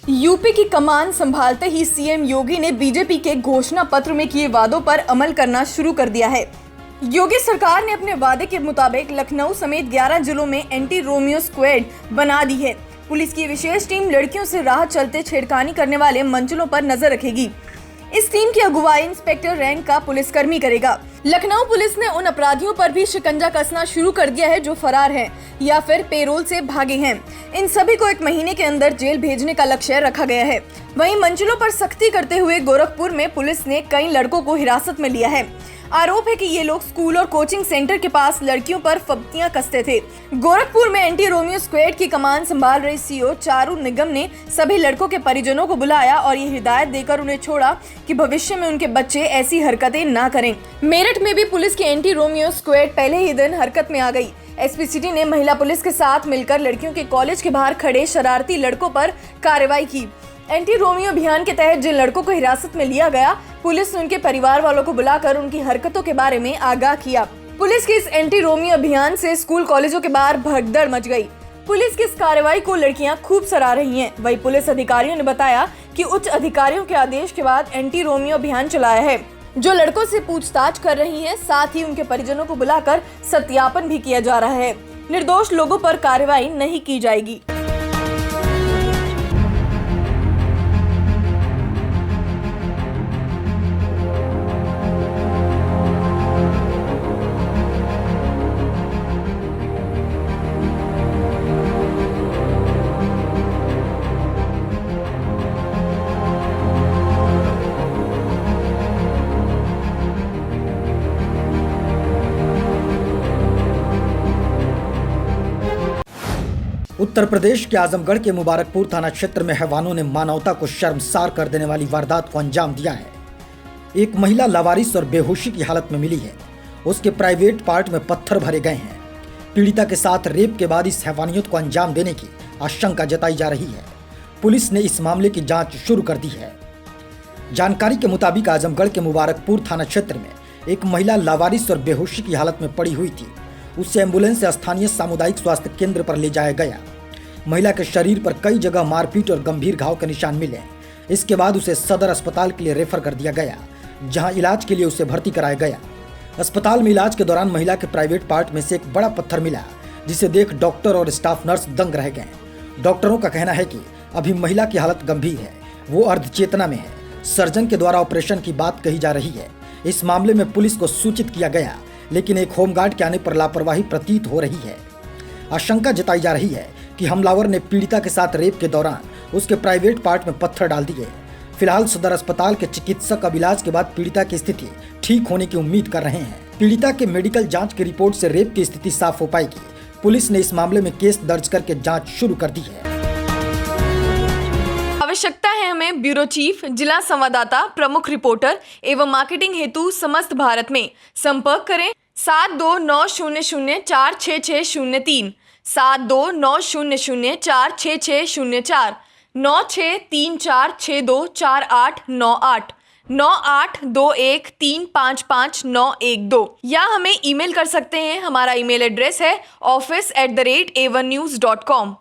UP की कमान संभालते ही CM योगी ने बीजेपी के घोषणा पत्र में किए वादों पर अमल करना शुरू कर दिया है। योगी सरकार ने अपने वादे के मुताबिक लखनऊ समेत 11 जिलों में एंटी रोमियो स्क्वाड बना दी है। पुलिस की विशेष टीम लड़कियों से राह चलते छेड़खानी करने वाले मंचलों पर नजर रखेगी। इस टीम की अगुवाई इंस्पेक्टर रैंक का पुलिसकर्मी करेगा। लखनऊ पुलिस ने उन अपराधियों पर भी शिकंजा कसना शुरू कर दिया है जो फरार हैं या फिर पेरोल से भागे हैं। इन सभी को 1 महीने के अंदर जेल भेजने का लक्ष्य रखा गया है। वहीं मंचलों पर सख्ती करते हुए गोरखपुर में पुलिस ने कई लड़कों को हिरासत में लिया है। आरोप है कि ये लोग स्कूल और कोचिंग सेंटर के पास लड़कियों पर फब्तियां कसते थे। गोरखपुर में एंटी रोमियो स्क्वाड की कमान संभाल रही सीओ चारू निगम ने सभी लड़कों के परिजनों को बुलाया और ये हिदायत देकर उन्हें छोड़ा कि भविष्य में उनके बच्चे ऐसी हरकतें ना करें। मेरठ में भी पुलिस की एंटी रोमियो स्क्वाड पहले ही दिन हरकत में आ गई। एसपी सिटी ने महिला पुलिस के साथ मिलकर लड़कियों के कॉलेज के बाहर खड़े शरारती लड़कों पर कार्रवाई की। एंटी रोमियो अभियान के तहत जिन लड़कों को हिरासत में लिया गया, पुलिस ने उनके परिवार वालों को बुलाकर उनकी हरकतों के बारे में आगाह किया। पुलिस के इस एंटी रोमियो अभियान से स्कूल कॉलेजों के बाहर भगदड़ मच गई। पुलिस की इस कार्रवाई को लड़कियां खूब सराह रही हैं। वहीं पुलिस अधिकारियों ने बताया कि उच्च अधिकारियों के आदेश के बाद एंटी रोमियो अभियान चलाया है, जो लड़कों से पूछताछ कर रही है। साथ ही उनके परिजनों को बुलाकर सत्यापन भी किया जा रहा है। निर्दोष लोगों पर कार्रवाई नहीं की जाएगी। उत्तर प्रदेश के आजमगढ़ के मुबारकपुर थाना क्षेत्र में हैवानों ने मानवता को शर्मसार कर देने वाली वारदात को अंजाम दिया है। एक महिला लावारिस और बेहोशी की हालत में मिली है। उसके प्राइवेट पार्ट में पत्थर भरे गए हैं। पीड़िता के साथ रेप के बाद इस हैवानियत को अंजाम देने की आशंका जताई जा रही है। पुलिस ने इस मामले की जांच शुरू कर दी है। जानकारी के मुताबिक आजमगढ़ के मुबारकपुर थाना क्षेत्र में एक महिला लावारिस और बेहोशी की हालत में पड़ी हुई थी। उसे एम्बुलेंस से स्थानीय सामुदायिक स्वास्थ्य केंद्र पर ले जाया गया। महिला के शरीर पर कई जगह मारपीट और गंभीर घाव के निशान मिले। इसके बाद उसे सदर अस्पताल के लिए रेफर कर दिया गया, जहां इलाज के लिए उसे भर्ती कराया गया। अस्पताल में इलाज के दौरान महिला के प्राइवेट पार्ट में से एक बड़ा पत्थर मिला, जिसे देख डॉक्टर और स्टाफ नर्स दंग रह गए। डॉक्टरों का कहना है कि अभी महिला की हालत गंभीर है, वो अर्धचेतना में है। सर्जन के द्वारा ऑपरेशन की बात कही जा रही है। इस मामले में पुलिस को सूचित किया गया, लेकिन एक होमगार्ड के आने पर लापरवाही प्रतीत हो रही है। आशंका जताई जा रही है कि हमलावर ने पीड़िता के साथ रेप के दौरान उसके प्राइवेट पार्ट में पत्थर डाल दिए। फिलहाल सदर अस्पताल के चिकित्सक अब इलाज के बाद पीड़िता की स्थिति ठीक होने की उम्मीद कर रहे हैं। पीड़िता के मेडिकल जांच की रिपोर्ट से रेप की स्थिति साफ हो पाएगी। पुलिस ने इस मामले में केस दर्ज करके जांच शुरू कर दी है। आवश्यकता है हमें ब्यूरो चीफ, जिला संवाददाता, प्रमुख रिपोर्टर एवं मार्केटिंग हेतु समस्त भारत में संपर्क करें 7290046603, 7290046604, 9634624898, 9821355912 या हमें ईमेल कर सकते हैं। हमारा ईमेल एड्रेस है office@avannews.com।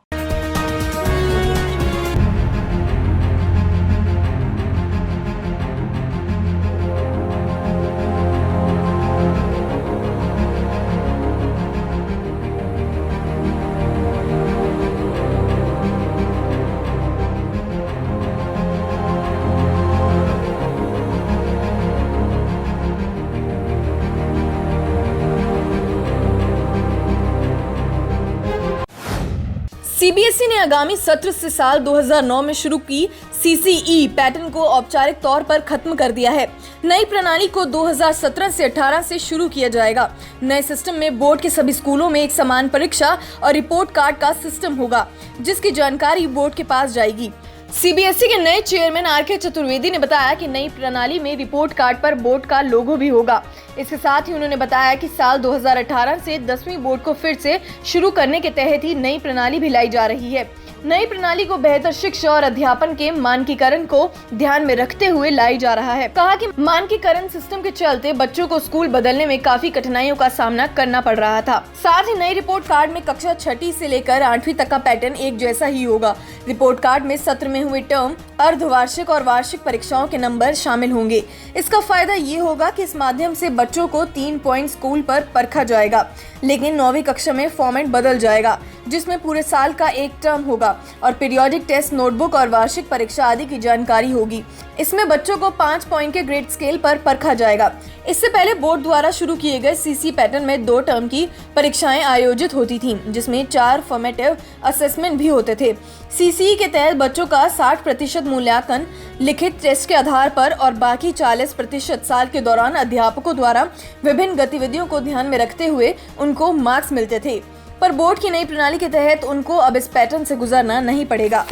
सीबीएसई ने आगामी सत्र से साल 2009 में शुरू की सीसीई पैटर्न को औपचारिक तौर पर खत्म कर दिया है। नई प्रणाली को 2017 से 18 से शुरू किया जाएगा। नए सिस्टम में बोर्ड के सभी स्कूलों में एक समान परीक्षा और रिपोर्ट कार्ड का सिस्टम होगा, जिसकी जानकारी बोर्ड के पास जाएगी। सीबीएसई के नए चेयरमैन आर.के. चतुर्वेदी ने बताया कि नई प्रणाली में रिपोर्ट कार्ड पर बोर्ड का लोगो भी होगा। इसके साथ ही उन्होंने बताया कि साल 2018 से 10वीं बोर्ड को फिर से शुरू करने के तहत ही नई प्रणाली भी लाई जा रही है। नई प्रणाली को बेहतर शिक्षा और अध्यापन के मानकीकरण को ध्यान में रखते हुए लाई जा रहा है। कहा कि मानकीकरण सिस्टम के चलते बच्चों को स्कूल बदलने में काफी कठिनाइयों का सामना करना पड़ रहा था। साथ ही नई रिपोर्ट कार्ड में कक्षा 6ठी से लेकर 8वीं तक का पैटर्न एक जैसा ही होगा। रिपोर्ट कार्ड में सत्र में हुए टर्म, अर्धवार्षिक और वार्षिक परीक्षाओं के नंबर शामिल होंगे। इसका फायदा ये होगा कि इस माध्यम से बच्चों को 3 पॉइंट स्कूल पर परखा जाएगा, लेकिन 9वीं कक्षा में फॉर्मेट बदल जाएगा, जिसमें पूरे साल का एक टर्म होगा और पीरियोडिक टेस्ट, नोटबुक और वार्षिक परीक्षा आदि की जानकारी होगी। इसमें बच्चों को 5 पॉइंट के ग्रेड स्केल पर परखा जाएगा। इससे पहले बोर्ड द्वारा शुरू किए गए सीसी पैटर्न में 2 टर्म की परीक्षाएं आयोजित होती थीं, जिसमें 4 फॉर्मेटिव असेसमेंट भी होते थे। सीसी के तहत बच्चों का 60% मूल्यांकन लिखित टेस्ट के आधार पर और बाकी 40% साल के दौरान अध्यापकों द्वारा विभिन्न गतिविधियों को ध्यान में रखते हुए उनको मार्क्स मिलते थे। पर बोर्ड की नई प्रणाली के तहत उनको अब इस पैटर्न से गुजरना नहीं पड़ेगा।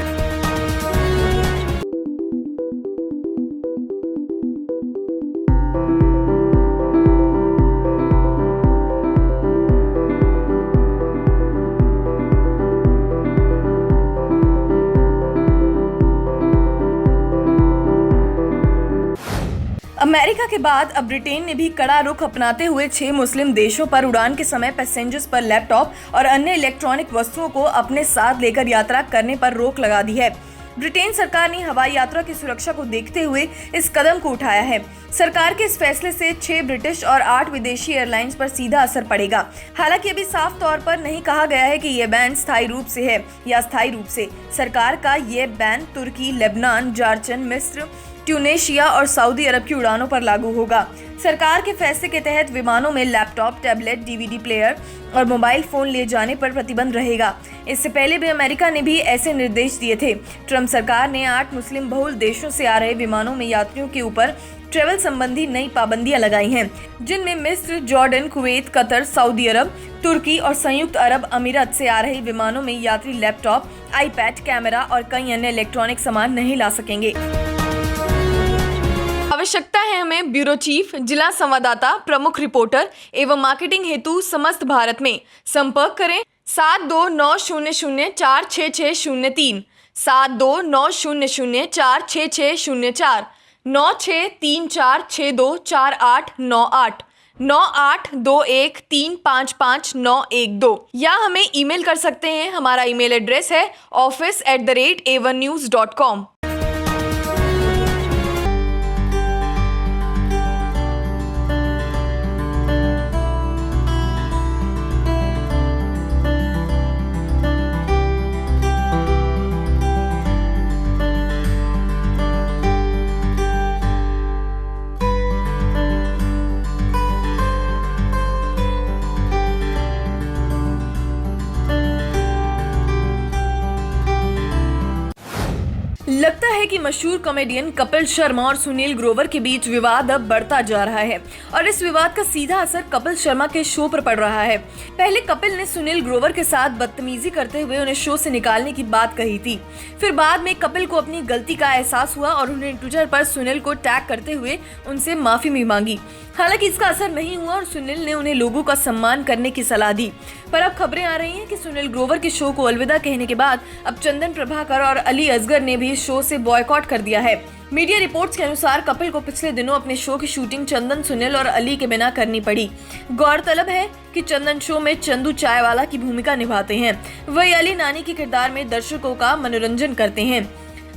अमेरिका के बाद अब ब्रिटेन ने भी कड़ा रुख अपनाते हुए 6 मुस्लिम देशों पर उड़ान के समय पैसेंजर्स पर लैपटॉप और अन्य इलेक्ट्रॉनिक वस्तुओं को अपने साथ लेकर यात्रा करने पर रोक लगा दी है। ब्रिटेन सरकार ने हवाई यात्रा की सुरक्षा को देखते हुए इस कदम को उठाया है। सरकार के इस फैसले से 6 ब्रिटिश और 8 विदेशी एयरलाइंस पर सीधा असर पड़ेगा। हालांकि अभी साफ तौर पर नहीं कहा गया है कि यह बैन स्थायी रूप से है या अस्थायी रूप से। सरकार का यह बैन तुर्की, लेबनान, जॉर्डन, मिस्र, ट्यूनेशिया और सऊदी अरब की उड़ानों पर लागू होगा। सरकार के फैसले के तहत विमानों में लैपटॉप, टैबलेट, डीवीडी प्लेयर और मोबाइल फोन ले जाने पर प्रतिबंध रहेगा। इससे पहले भी अमेरिका ने भी ऐसे निर्देश दिए थे। ट्रम्प सरकार ने 8 मुस्लिम बहुल देशों से आ रहे विमानों में यात्रियों के ऊपर ट्रेवल संबंधी नई पाबंदियां लगाई हैं, जिनमें मिस्र, जॉर्डन, कुवैत, कतर, सऊदी अरब, तुर्की और संयुक्त अरब अमीरात से आ रहे विमानों में यात्री लैपटॉप, आईपैड, कैमरा और कई अन्य इलेक्ट्रॉनिक सामान नहीं ला सकेंगे। आवश्यकता है हमें ब्यूरो चीफ, जिला संवाददाता, प्रमुख रिपोर्टर एवं मार्केटिंग हेतु समस्त भारत में संपर्क करें 7290046603, 7290046604, 9634624898, 9821355912 या हमें ईमेल कर सकते हैं। हमारा ईमेल एड्रेस है office@a1news.com। लगता है कि मशहूर कॉमेडियन कपिल शर्मा और सुनील ग्रोवर के बीच विवाद अब बढ़ता जा रहा है और इस विवाद का सीधा असर कपिल शर्मा के शो पर पड़ रहा है। पहले कपिल ने सुनील ग्रोवर के साथ बदतमीजी करते हुए उन्हें शो से निकालने की बात कही थी। फिर बाद में कपिल को अपनी गलती का एहसास हुआ और उन्होंने ट्विटर पर सुनील को टैग करते हुए उनसे माफी भी मांगी। हालांकि इसका असर नहीं हुआ और सुनील ने उन्हें लोगों का सम्मान करने की सलाह दी। पर अब खबरें आ रही हैं कि सुनील ग्रोवर के शो को अलविदा कहने के बाद अब चंदन प्रभाकर और अली असगर ने भी शो से बॉयकॉट कर दिया है। मीडिया रिपोर्ट्स के अनुसार कपिल को पिछले दिनों अपने शो की शूटिंग चंदन, सुनील और अली के बिना करनी पड़ी। गौरतलब है कि चंदन शो में चंदू चायवाला की भूमिका निभाते हैं, वही अली नानी के किरदार में दर्शकों का मनोरंजन करते हैं।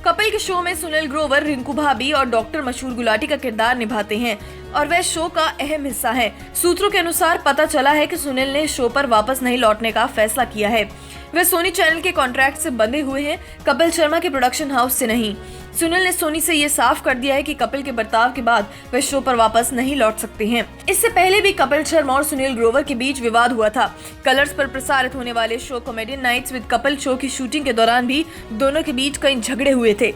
कपिल के शो में सुनील ग्रोवर, रिंकू भाभी और डॉक्टर मशहूर गुलाटी का किरदार निभाते हैं और वह शो का अहम हिस्सा है। सूत्रों के अनुसार पता चला है कि सुनील ने शो पर वापस नहीं लौटने का फैसला किया है। वे सोनी चैनल के कॉन्ट्रैक्ट से बंधे हुए हैं, कपिल शर्मा के प्रोडक्शन हाउस से नहीं। सुनील ने सोनी से ये साफ कर दिया है कि कपिल के बर्ताव के बाद वे शो पर वापस नहीं लौट सकते हैं। इससे पहले भी कपिल शर्मा और सुनील ग्रोवर के बीच विवाद हुआ था। कलर्स पर प्रसारित होने वाले show comedian nights with Kapil show की शूटिंग के दौरान भी दोनों के बीच कई झगड़े हुए थे।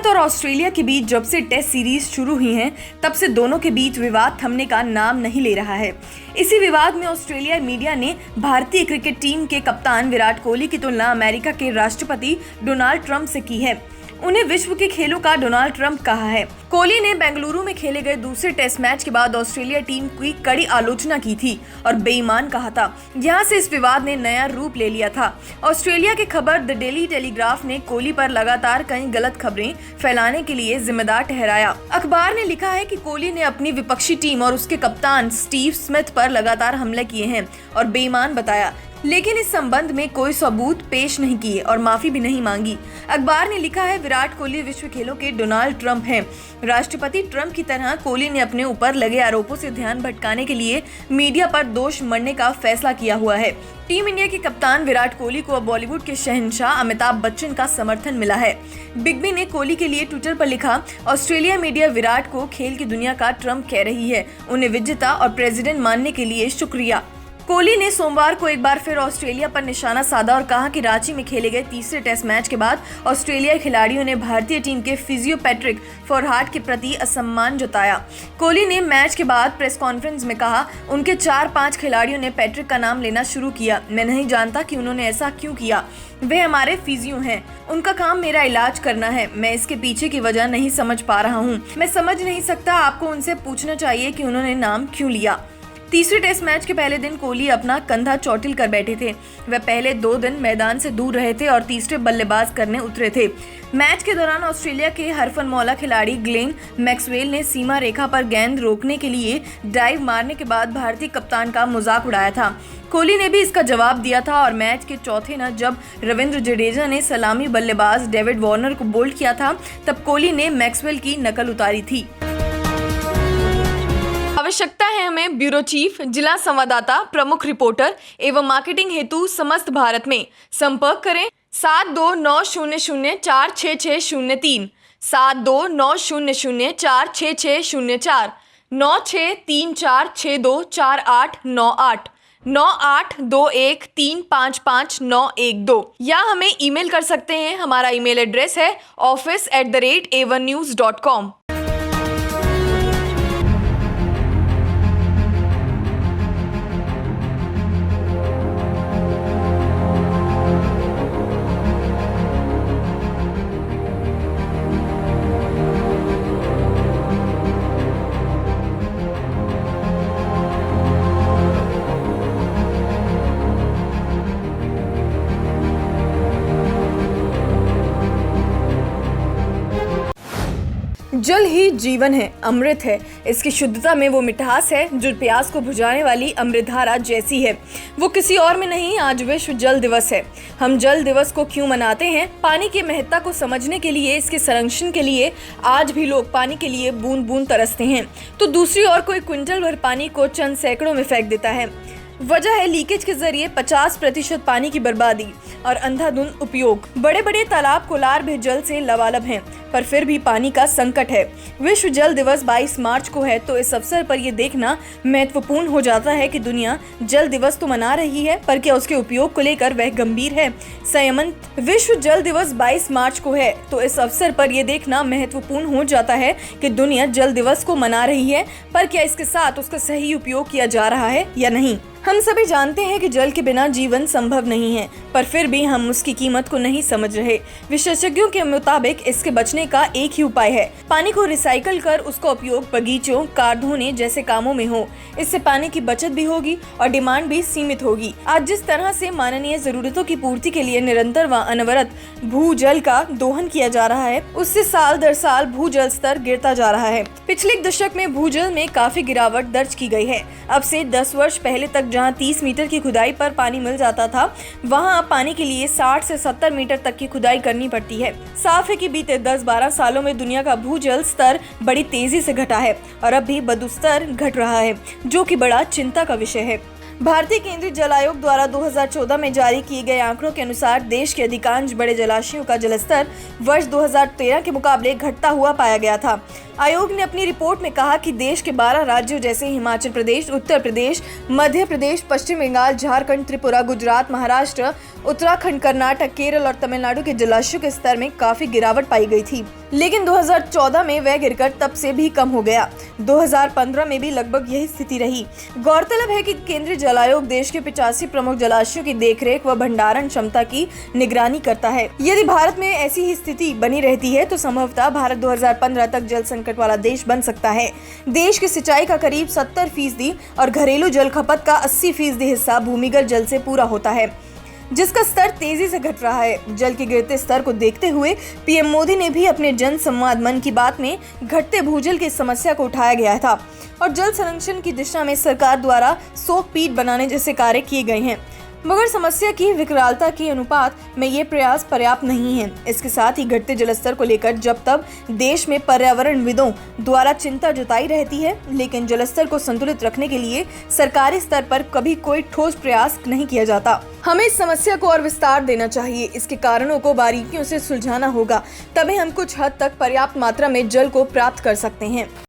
भारत और ऑस्ट्रेलिया के बीच जब से टेस्ट सीरीज शुरू हुई हैं, तब से दोनों के बीच विवाद थमने का नाम नहीं ले रहा है। इसी विवाद में ऑस्ट्रेलिया मीडिया ने भारतीय क्रिकेट टीम के कप्तान विराट कोहली की तुलना अमेरिका के राष्ट्रपति डोनाल्ड ट्रंप से की है। उन्हें विश्व के खेलों का डोनाल्ड ट्रंप कहा है। कोहली ने बेंगलुरु में खेले गए दूसरे टेस्ट मैच के बाद ऑस्ट्रेलिया टीम की कड़ी आलोचना की थी और बेईमान कहा था। यहाँ से इस विवाद ने नया रूप ले लिया था। ऑस्ट्रेलिया की खबर द डेली टेलीग्राफ ने कोहली पर लगातार कई गलत खबरें फैलाने के लिए जिम्मेदार ठहराया। अखबार ने लिखा है कि कोहली ने अपनी विपक्षी टीम और उसके कप्तान स्टीव स्मिथ पर लगातार हमले किए हैं और बेईमान बताया, लेकिन इस संबंध में कोई सबूत पेश नहीं किए और माफी भी नहीं मांगी। अखबार ने लिखा है, विराट कोहली विश्व खेलों के डोनाल्ड ट्रंप हैं। राष्ट्रपति ट्रंप की तरह कोहली ने अपने ऊपर लगे आरोपों से ध्यान भटकाने के लिए मीडिया पर दोष मढ़ने का फैसला किया हुआ है। टीम इंडिया के कप्तान विराट कोहली को अब बॉलीवुड के शहंशाह अमिताभ बच्चन का समर्थन मिला है। बिग बी ने कोहली के लिए ट्विटर पर लिखा, ऑस्ट्रेलिया मीडिया विराट को खेल की दुनिया का ट्रंप कह रही है। उन्हें विजेता और प्रेसिडेंट मानने के लिए शुक्रिया। कोहली ने सोमवार को एक बार फिर ऑस्ट्रेलिया पर निशाना साधा और कहा कि रांची में खेले गए तीसरे टेस्ट मैच के बाद ऑस्ट्रेलियाई खिलाड़ियों ने भारतीय टीम के फिजियो पैट्रिक फोरहाट के प्रति असम्मान जताया। कोहली ने मैच के बाद प्रेस कॉन्फ्रेंस में कहा, उनके 4-5 खिलाड़ियों ने पैट्रिक का नाम लेना शुरू किया। मैं नहीं जानता कि उन्होंने ऐसा क्यों किया। वे हमारे फिजियो हैं, उनका काम मेरा इलाज करना है। मैं इसके पीछे की वजह नहीं समझ पा रहा हूँ। मैं समझ नहीं सकता। आपको उनसे पूछना चाहिए कि उन्होंने नाम क्यों लिया। तीसरे टेस्ट मैच के पहले दिन कोहली अपना कंधा चौटिल कर बैठे थे। वह पहले 2 दिन मैदान से दूर रहे थे और तीसरे बल्लेबाज करने उतरे थे। मैच के दौरान ऑस्ट्रेलिया के हरफनमौला खिलाड़ी ग्लेन मैक्सवेल ने सीमा रेखा पर गेंद रोकने के लिए डाइव मारने के बाद भारतीय कप्तान का मजाक उड़ाया था। कोहली ने भी इसका जवाब दिया था और मैच के चौथे न जब रविंद्र जडेजा ने सलामी बल्लेबाज डेविड वार्नर को बोल्ड किया था, तब कोहली ने मैक्सवेल की नकल उतारी थी। आवश्यकता है हमें ब्यूरो चीफ, जिला संवाददाता, प्रमुख रिपोर्टर एवं मार्केटिंग हेतु समस्त भारत में संपर्क करें 7290046603, 7290046604, 9634624898, 9821355912 या हमें ईमेल कर सकते हैं। हमारा ईमेल एड्रेस है office@a1news.com। जल ही जीवन है, अमृत है। इसकी शुद्धता में वो मिठास है जो प्यास को बुझाने वाली अमृतधारा जैसी है। वो किसी और में नहीं, आज विश्व जल दिवस है। हम जल दिवस को क्यों मनाते हैं? पानी की महत्ता को समझने के लिए, इसके संरक्षण के लिए। आज भी लोग पानी के लिए बूंद बूंद तरसते हैं, तो दूसरी ओर कोई क्विंटल भर पानी को चंद सैकड़ों में फेंक देता है। वजह है लीकेज के जरिए 50% पानी की बर्बादी और अंधाधुंध उपयोग। बड़े बड़े तालाब कोलार भी जल से लबालब हैं, पर फिर भी पानी का संकट है। विश्व जल दिवस 22 मार्च को है, तो इस अवसर पर यह देखना महत्वपूर्ण हो जाता है कि दुनिया जल दिवस तो मना रही है, पर क्या उसके उपयोग को लेकर वह गंभीर है? संयमन। विश्व जल दिवस 22 मार्च को है, तो इस अवसर पर यह देखना महत्वपूर्ण हो जाता है कि दुनिया जल दिवस को मना रही है, पर क्या इसके साथ उसका सही उपयोग किया जा रहा है या नहीं? हम सभी जानते हैं कि जल के बिना जीवन संभव नहीं है, पर फिर भी हम उसकी कीमत को नहीं समझ रहे। विशेषज्ञों के मुताबिक इसके बचने का एक ही उपाय है, पानी को रिसाइकल कर उसका उपयोग बगीचों, कार धोने जैसे कामों में हो। इससे पानी की बचत भी होगी और डिमांड भी सीमित होगी। आज जिस तरह से माननीय जरूरतों की पूर्ति के लिए निरंतर व अनवरत भूजल का दोहन किया जा रहा है, उससे साल दर साल भूजल स्तर गिरता जा रहा है। पिछले एक दशक में भूजल में काफी गिरावट दर्ज की गई है। अब से 10 वर्ष पहले तक जहां 30 मीटर की खुदाई पर पानी मिल जाता था, वहां पानी के लिए 60 से 70 मीटर तक की खुदाई करनी पड़ती है। साफ है कि बीते 10-12 सालों में दुनिया का भूजल स्तर बड़ी तेजी से घटा है और अब भी बदस्तर घट रहा है, जो कि बड़ा चिंता का विषय है। भारतीय केंद्रीय जल आयोग द्वारा 2014 में जारी किए गए आंकड़ों के अनुसार देश के अधिकांश बड़े जलाशयों का जलस्तर वर्ष 2013 के मुकाबले घटता हुआ पाया गया था। आयोग ने अपनी रिपोर्ट में कहा कि देश के 12 राज्यों जैसे हिमाचल प्रदेश, उत्तर प्रदेश, मध्य प्रदेश, पश्चिम बंगाल, झारखंड, त्रिपुरा, गुजरात, महाराष्ट्र, उत्तराखंड, कर्नाटक, केरल और तमिलनाडु के जलाशयों के स्तर में काफी गिरावट पाई गई थी, लेकिन 2014 में वह गिरकर तब से भी कम हो गया। 2015 में भी लगभग यही स्थिति रही। गौरतलब है कि केंद्रीय जल आयोग देश के 85 प्रमुख जलाशयों की देखरेख व भंडारण क्षमता की निगरानी करता है। यदि भारत में ऐसी ही स्थिति बनी रहती है तो संभवतः भारत 2015 तक जल संकट वाला देश बन सकता है। देश की सिंचाई का करीब 70% और घरेलू जल खपत का 80% हिस्सा भूमिगत जल से पूरा होता है, जिसका स्तर तेजी से घट रहा है। जल के गिरते स्तर को देखते हुए पीएम मोदी ने भी अपने जन संवाद मन की बात में घटते भूजल की समस्या को उठाया गया था और जल संरक्षण की दिशा में सरकार द्वारा सोक पीट बनाने जैसे कार्य किए गए हैं, मगर समस्या की विकरालता के अनुपात में ये प्रयास पर्याप्त नहीं है। इसके साथ ही घटते जलस्तर को लेकर जब तब देश में पर्यावरणविदों द्वारा चिंता जताई रहती है, लेकिन जलस्तर को संतुलित रखने के लिए सरकारी स्तर पर कभी कोई ठोस प्रयास नहीं किया जाता। हमें इस समस्या को और विस्तार देना चाहिए, इसके कारणों को बारीकियों से सुलझाना होगा, तभी हम कुछ हद तक पर्याप्त मात्रा में जल को प्राप्त कर सकते हैं।